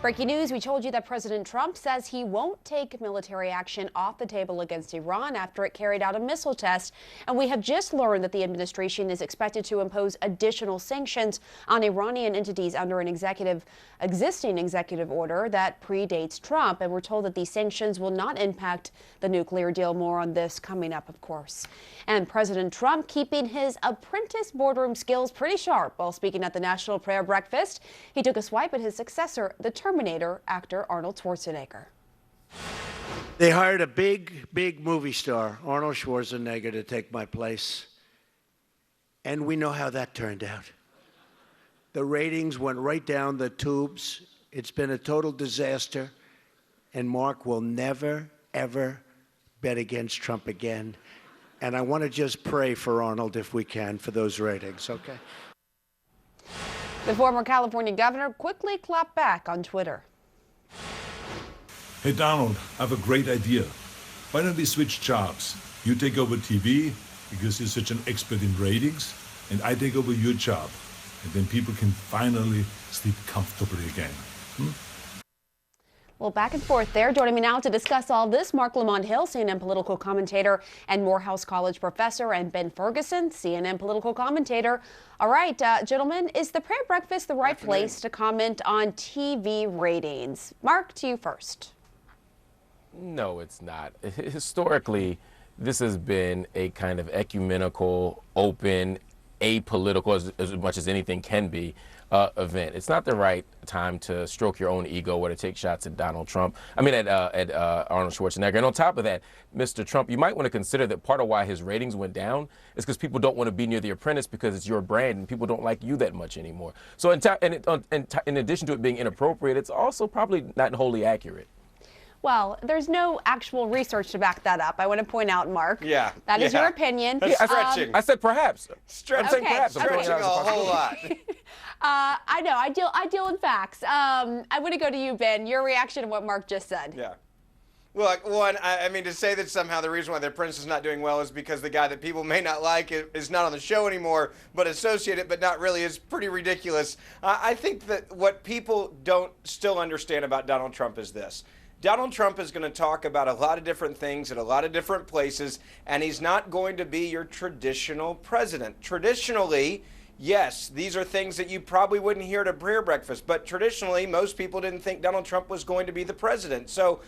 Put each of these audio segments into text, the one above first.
Breaking news, we told you that President Trump says he won't take military action off the table against Iran after it carried out a missile test. And we have just learned that the administration is expected to impose additional sanctions on Iranian entities under an existing executive order that predates Trump. And we're told that these sanctions will not impact the nuclear deal. More on this coming up, of course. And President Trump keeping his apprentice boardroom skills pretty sharp while speaking at the National Prayer Breakfast. He took a swipe at his successor, the Terminator actor Arnold Schwarzenegger. They hired a big movie star, Arnold Schwarzenegger, to take my place. And we know how that turned out. The ratings went right down the tubes. It's been a total disaster. And Mark will never, ever bet against Trump again. And I want to just pray for Arnold, if we can, for those ratings, okay? The former California governor quickly clapped back on Twitter. Hey, Donald, I have a great idea. Why don't we switch jobs? You take over TV because you're such an expert in ratings, and I take over your job. And then people can finally sleep comfortably again. Well, back and forth there. Joining me now to discuss all this, Mark Lamont Hill, CNN political commentator and Morehouse College professor, and Ben Ferguson, CNN political commentator. All right, gentlemen, is the prayer breakfast the right place to comment on TV ratings? Mark, to you first. No, it's not. Historically, this has been a kind of ecumenical, open, apolitical, as much as anything can be, event. It's not the right time to stroke your own ego or to take shots at Donald Trump. I mean, at Arnold Schwarzenegger. And on top of that, Mr. Trump, you might want to consider that part of why his ratings went down is because people don't want to be near The Apprentice because it's your brand and people don't like you that much anymore. So in addition to it being inappropriate, it's also probably not wholly accurate. Well, there's no actual research to back that up. I want to point out, Mark. Yeah. That is your opinion. Stretching. I said perhaps. Stretching. I'm saying perhaps. Stretching a whole lot. I know. I deal in facts. I want to go to you, Ben. Your reaction to what Mark just said. Yeah. Well, one, I mean, to say that somehow the reason why The Apprentice is not doing well is because the guy that people may not like is not on the show anymore, but associated, but not really, is pretty ridiculous. I think that what people don't still understand about Donald Trump is this. Donald Trump is going to talk about a lot of different things at a lot of different places, and he's not going to be your traditional president. Traditionally, yes, these are things that you probably wouldn't hear at a prayer breakfast, but traditionally, most people didn't think Donald Trump was going to be the president. So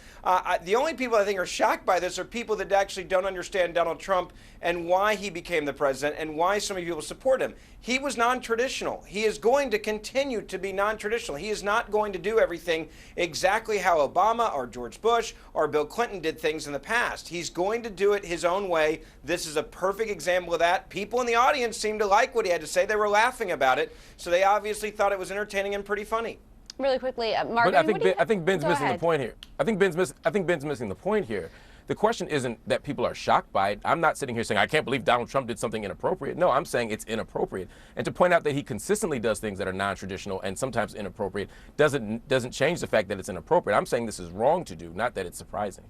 the only people I think are shocked by this are people that actually don't understand Donald Trump and why he became the president and why so many people support him. He was non-traditional. He is going to continue to be non-traditional. He is not going to do everything exactly how Obama or George Bush or Bill Clinton did things in the past. He's going to do it his own way. This is a perfect example of that. People in the audience seemed to like what he had to say. They were laughing about it, so they obviously thought it was entertaining and pretty funny. Really quickly, Mark. But I think Ben's missing the point here. I think Ben's missing the point here. The question isn't that people are shocked by it. I'm not sitting here saying I can't believe Donald Trump did something inappropriate. No, I'm saying it's inappropriate. And to point out that he consistently does things that are non-traditional and sometimes inappropriate doesn't change the fact that it's inappropriate. I'm saying this is wrong to do, not that it's surprising.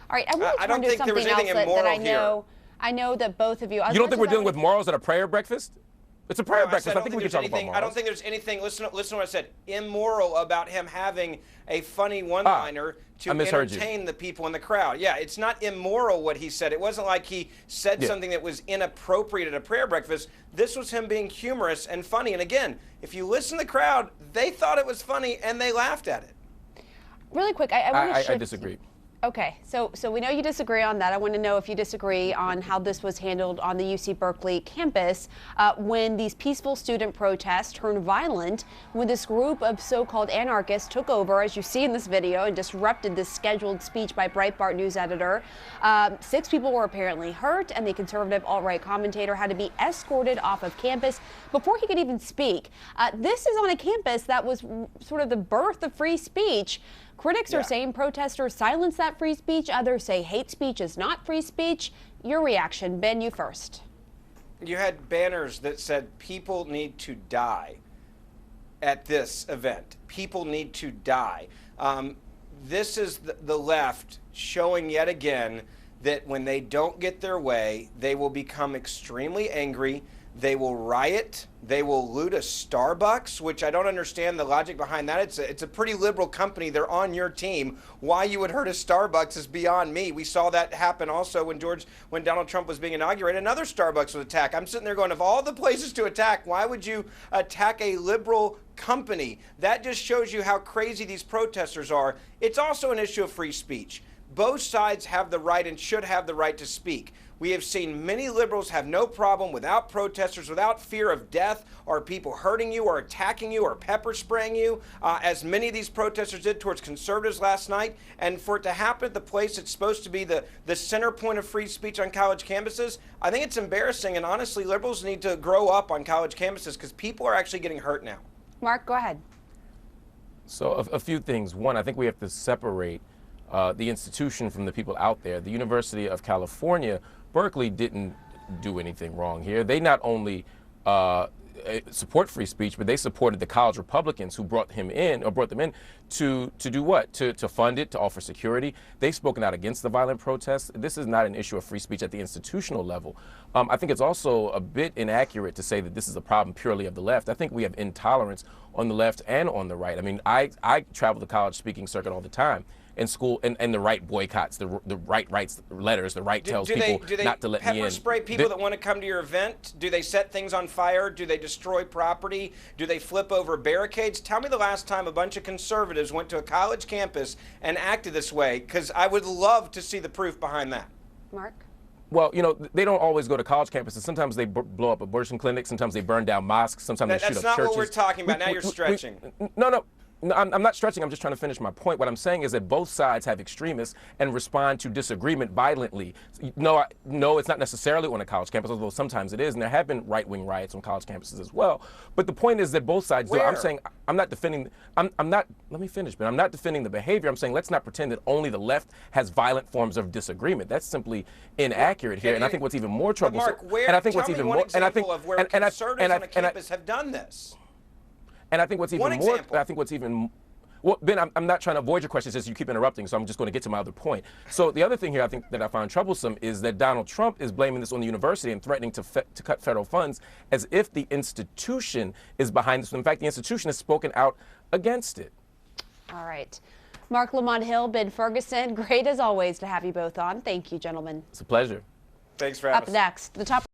All right, I want to turn to something else that I know that both of you. You don't think we're dealing with morals at a prayer breakfast? It's a prayer breakfast. I think we can talk about morals. I don't think there's anything, listen to what I said, immoral about him having a funny one-liner to entertain the people in the crowd. Yeah, it's not immoral what he said. It wasn't like he said something that was inappropriate at a prayer breakfast. This was him being humorous and funny. And again, if you listen to the crowd, they thought it was funny and they laughed at it. Really quick, I disagree. Okay, so we know you disagree on that. I want to know if you disagree on how this was handled on the UC Berkeley campus when these peaceful student protests turned violent, when this group of so-called anarchists took over, as you see in this video, and disrupted this scheduled speech by Breitbart news editor. 6 people were apparently hurt, and the conservative alt-right commentator had to be escorted off of campus before he could even speak. This is on a campus that was sort of the birth of free speech. Critics are saying protesters silence that free speech. Others say hate speech is not free speech. Your reaction, Ben, you first. You had banners that said people need to die at this event. People need to die. This is the left showing yet again that when they don't get their way, they will become extremely angry. They will riot. They will loot a Starbucks, which I don't understand the logic behind that. It's a pretty liberal company. They're on your team. Why you would hurt a Starbucks is beyond me. We saw that happen also when Donald Trump was being inaugurated. Another Starbucks was attacked. I'm sitting there going, of all the places to attack, why would you attack a liberal company? That just shows you how crazy these protesters are. It's also an issue of free speech. Both sides have the right and should have the right to speak. We have seen many liberals have no problem without protesters, without fear of death or people hurting you or attacking you or pepper spraying you, as many of these protesters did towards conservatives last night. And for it to happen at the place that's supposed to be the center point of free speech on college campuses, I think it's embarrassing. And honestly, liberals need to grow up on college campuses because people are actually getting hurt now. Mark, go ahead. So a few things. One, I think we have to separate the institution from the people out there. The University of California, Berkeley, didn't do anything wrong here. They not only support free speech, but they supported the college Republicans who brought them in to do what? To fund it, to offer security. They've spoken out against the violent protests. This is not an issue of free speech at the institutional level. I think it's also a bit inaccurate to say that this is a problem purely of the left. I think we have intolerance on the left and on the right. I mean, I travel the college speaking circuit all the time. In school, and the right boycotts, the right writes letters, the right tells people not to let me in. Do they pepper spray people that want to come to your event? Do they set things on fire? Do they destroy property? Do they flip over barricades? Tell me the last time a bunch of conservatives went to a college campus and acted this way, because I would love to see the proof behind that. Mark? Well, you know, they don't always go to college campuses. Sometimes they blow up abortion clinics. Sometimes they burn down mosques. Sometimes they shoot up churches. That's not what we're talking about. Now you're stretching. No, I'm not stretching. I'm just trying to finish my point. What I'm saying is that both sides have extremists and respond to disagreement violently. No, it's not necessarily on a college campus, although sometimes it is. And there have been right-wing riots on college campuses as well. But the point is that both sides do. I'm saying I'm not defending. I'm not. Let me finish. But I'm not defending the behavior. I'm saying let's not pretend that only the left has violent forms of disagreement. That's simply inaccurate here. And I think what's even more troublesome. Mark, where? And I think tell what's me even one more. example of where conservatives on a campus have done this. And I think what's even more, I think what's even, well, Ben, I'm not trying to avoid your question, it's just you keep interrupting, so I'm just going to get to my other point. So the other thing here I think that I find troublesome is that Donald Trump is blaming this on the university and threatening to cut federal funds as if the institution is behind this. In fact, the institution has spoken out against it. All right. Mark Lamont Hill, Ben Ferguson, great as always to have you both on. Thank you, gentlemen. It's a pleasure. Thanks for having us. Up next, the top